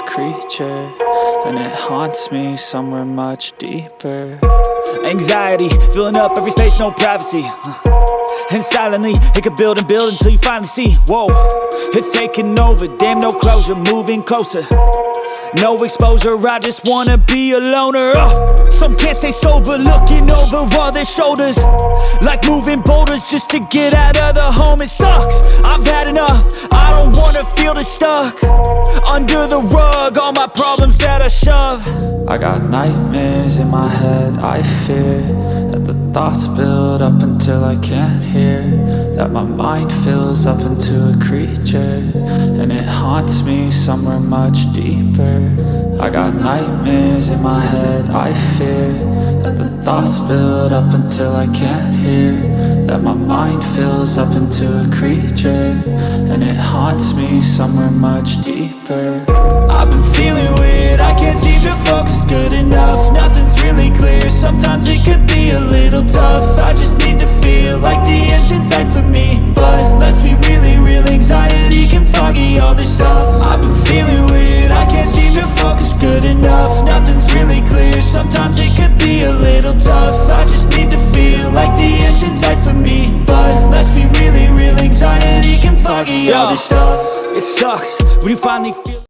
creature, and it haunts me somewhere much deeper. Anxiety, filling up every space, no privacy. And silently, it could build and build until you finally see. Whoa, it's taking over, damn no closure, moving closer. No exposure, I just wanna be a loner. Some can't stay sober, looking over all their shoulders, like moving boulders just to get out of the home. It sucks, I've had enough, I don't wanna feel the stuck under the rug, all my problems that I shove. I got nightmares in my head, I fear that the thoughts build up until I can't hear, that my mind fills up into a creature, and it haunts me somewhere much deeper. I got nightmares in my head, I fear that the thoughts build up until I can't hear, that my mind fills up into a creature, and it haunts me somewhere much deeper. I've been feeling weird, I can't seem to focus good enough, nothing's really clear, sometimes it could be a little tough, I just need to feel like the end's in sight for me, but let's be really real, anxiety can foggy all this stuff. I've been feeling weird, I can't seem to focus good enough, nothing's really clear, sometimes it could be a little tough, I just need to feel like the end's in sight for me, but let's be really real, anxiety can foggy all this stuff. It sucks when you finally feel